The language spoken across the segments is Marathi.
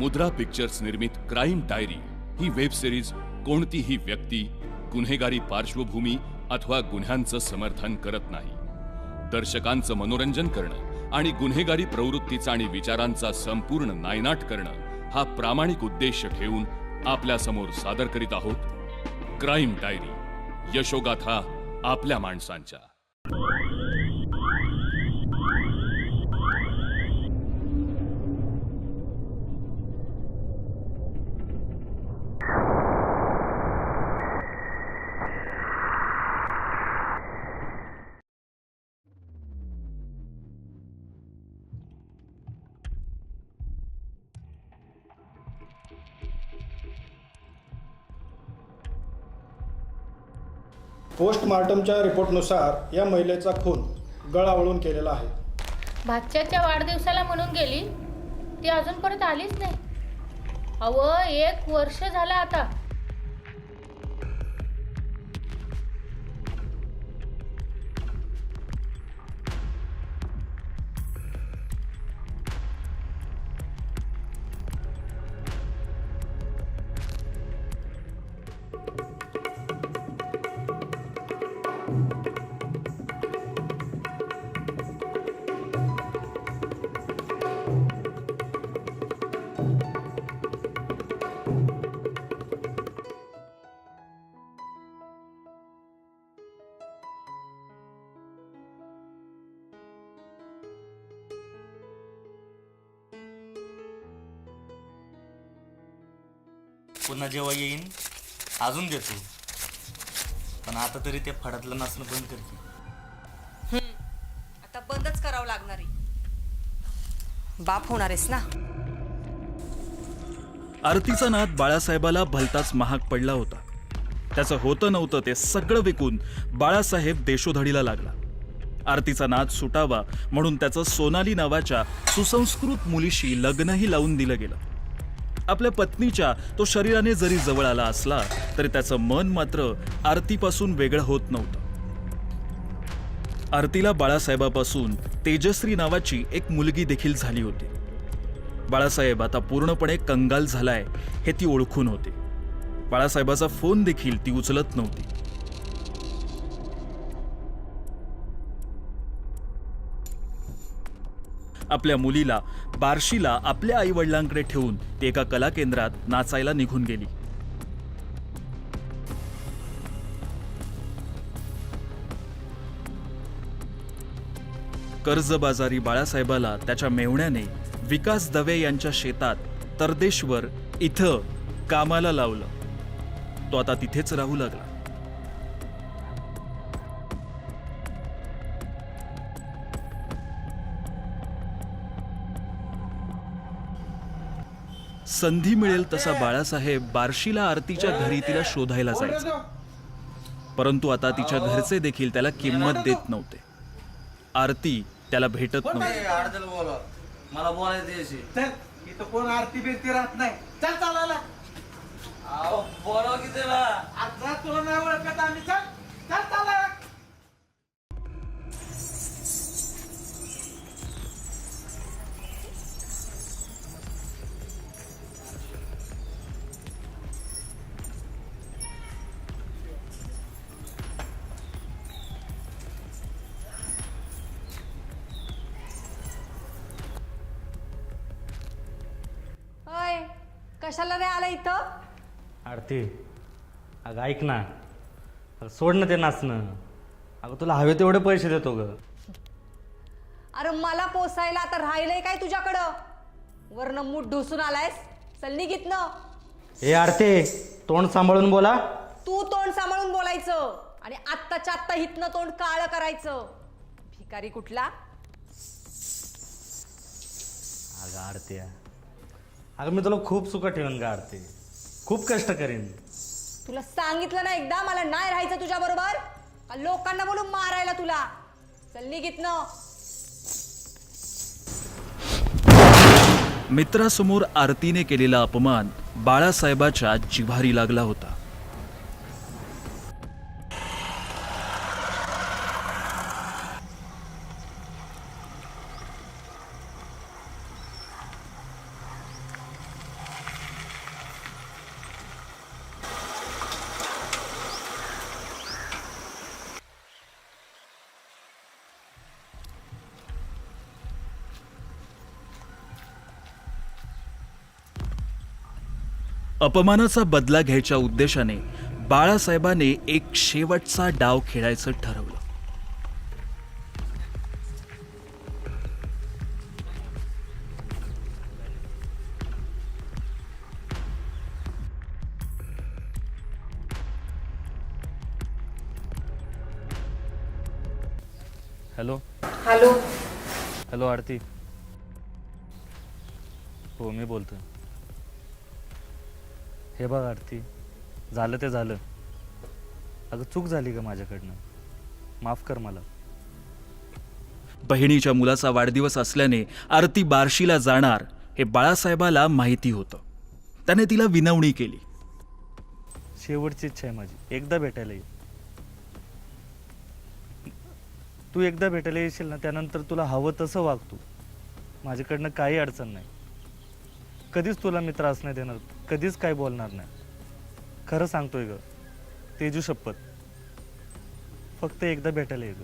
मुद्रा पिक्चर्स निर्मित क्राईम डायरी ही वेब सिरीज कोणतीही व्यक्ती, गुन्हेगारी पार्श्वभूमी अथवा गुन्ह्यांचं समर्थन करत नाही. दर्शकांचं मनोरंजन करणं आणि गुन्हेगारी प्रवृत्तीचा आणि विचारांचा संपूर्ण नायनाट करणं हा प्रामाणिक उद्देश ठेवून आपल्या समोर सादर करीत आहोत क्राईम डायरी, यशोगाथा आपल्या माणसांच्या. पोस्टमार्टमच्या रिपोर्टनुसार या महिलेचा खून गळावळून केलेला आहे. भाच्याच्या वाढदिवसाला म्हणून गेली, ती अजून परत आलीच नाही. अहो, 1 वर्ष झालं आता. पुन्हा जेव्हा येईन अजून देतो, पण आता तरी ते फडातलं नाचणं बंद करते. आता बंदच करावं लागणार आहे. बाप होणार आहेस ना. आरतीचा नाद बाळासाहेबाला भलताच महाग पडला होता. त्याचं होतं नव्हतं ते सगळं विकून बाळासाहेब देशोधडीला लागला. आरतीचा नाद सुटावा म्हणून त्याचं सोनाली नावाच्या सुसंस्कृत मुलीशी लग्नही लावून दिलं गेलं. आपल्या पत्नीच्या तो शरीराने जरी जवळ आला असला तरी त्याचं मन मात्र आरतीपासून वेगळं होत नव्हतं. आरतीला बाळासाहेबापासून तेजश्री नावाची एक मुलगी देखील झाली होती. बाळासाहेब आता पूर्णपणे कंगाल झालाय हे ती ओळखून होती. बाळासाहेबाचा फोन देखील ती उचलत नव्हती. आपल्या मुलीला बार्शीला आपल्या आई वडिलांकडे ठेवून ती एका कला केंद्रात नाचायला निघून गेली. कर्जबाजारी बाळासाहेबाला त्याच्या मेव्हण्याने विकास दवे यांच्या शेतात तरदेश्वर इथं कामाला लावलं. तो आता तिथेच राहू लागला. संधी मिळेल तसा बाळासाहेब बार्शीला आरतीच्या घरी तिला शोधायला जायचा. परंतु आता तिच्या घरचे देखील त्याला किंमत देत नव्हते. आरती त्याला भेटत नव्हती. मला बोलायचं इथं कोण आरती बिरती राहत नाही. चल चालायला. बोलाव की त्याला. आता तुला नाही ओळखत आम्ही. चल चल चालायला. कशाला रे आला इथं? आरती, अगं ऐक ना, अगं सोड ना ते नाचणं. अगं तुला हवे तेवढे पैसे देतो ग. अरे मला पोसायला आता राहिलंय काय तुझ्याकडं? वरनं मूठ ढोसून आलायस. चल निघित न. ए आरती, तोंड सांभाळून बोला. तू तोंड सांभाळून बोलायचं आणि आत्ताच्या आत्ता हितनं तोंड काळं करायचं. भिकारी कुठला. अगं आरती, अगं मी तुला खूप सुख ठेवून ग आरती. खूप कष्ट करीन. तुला सांगितलं ना एकदा, मला नाही राहायचं तुझ्या बरोबर. लोकांना बोलून मारायला तुला. चल निघित न. मित्रासमोर आरतीने केलेला अपमान बाळासाहेबाच्या जिव्हारी लागला होता. अपमानाचा बदला घ्यायच्या उद्देशाने बाळासाहेबाने एक शेवटचा डाव खेळायचं ठरवलं. Hello hello. हॅलो आरती. हो मी बोलतोय. हे बघ आरती, झालं ते झालं. अगं चूक झाली का माझ्याकडनं, माफ कर मला. बहिणीच्या मुलाचा वाढदिवस असल्याने आरती बार्शीला जाणार हे बाळासाहेबाला माहिती होतं. त्याने तिला विनवणी केली. शेवटची इच्छा आहे माझी, एकदा भेटायला ये. तू एकदा भेटायला येशील ना, त्यानंतर तुला हवं तसं वाग तू. माझ्याकडनं काही अडचण नाही. कधीच तुला मी त्रास नाही देणार, कधीच काही बोलणार नाही. खरं सांगतोय ग, तेजू शपथ. फक्त एकदा भेटायला ये ग.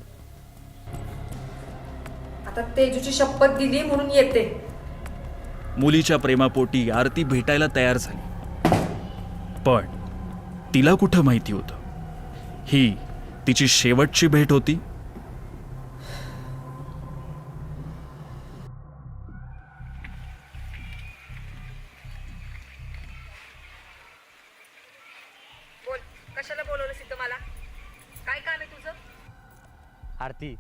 आता तेजूची शपथ दिली म्हणून येते. मुलीच्या प्रेमापोटी आरती भेटायला तयार झाली. पण तिला कुठं माहिती होतं ही तिची शेवटची भेट होती. बोल, कशाला बोलवलंस इथं मला? काय काम आहे तुझं? आरती,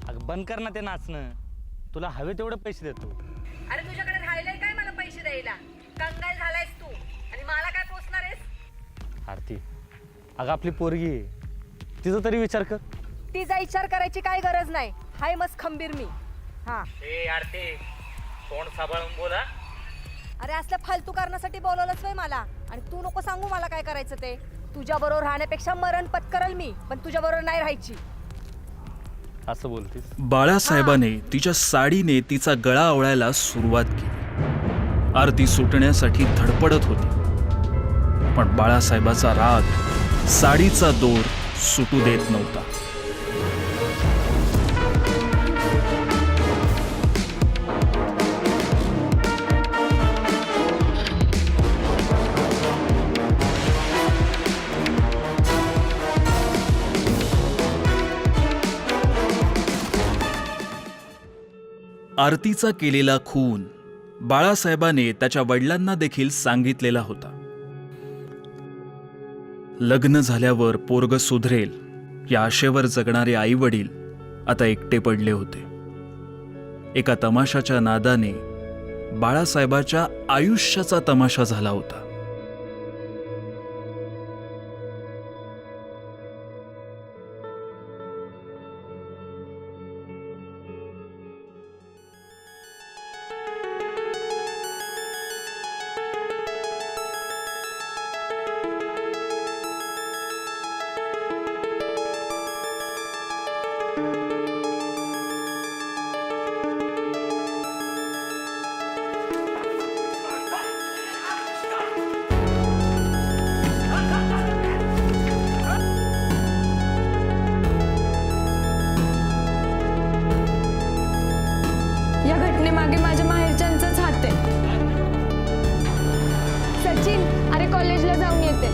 अगं बंद कर ना ते नाचणं. तुला हवे तेवढे पैसे देतो. अरे तुझ्याकडे राहिलंय काय मला पैसे द्यायला? कंगाल झालायस तू आणि मला काय पोचणार आहेस? आरती, अगं आपली पोरगी आहे, तिचा तरी विचार कर. तिचा विचार करायची काय गरज नाही. हाय मस्त खंबीर मी. हा, ए आरती, तोंड सांभाळून बोला. अरे असलं फालतू करण्यासाठी बोलवलंच वय मला. आणि तू नको सांगू मला काय करायचं ते. तुझ्या बरोबर राहण्यापेक्षा मरण पत्करल मी, पण तुझ्या बरोबर नाही राहायची. असं बोलतीस? बाळासाहेबाने तिच्या साडीने तिचा गळा आवळायला सुरुवात केली. आरती सुटण्यासाठी धडपडत होती, पण बाळासाहेबाचा राग साडीचा दोर सुटू देत नव्हता. आरतीचा केलेला खून बाळासाहेबाने त्याच्या वडिलांना देखील सांगितलेला होता. लग्न झाल्यावर पोरग सुधरेल या आशेवर जगणारे आई वडील आता एकटे पडले होते. एका तमाशाच्या नादाने बाळासाहेबाच्या आयुष्याचा तमाशा झाला होता. या घटनेमागे माझ्या माहेरच्यांचाच हात आहे. सचिन, अरे कॉलेजला जाऊन येते.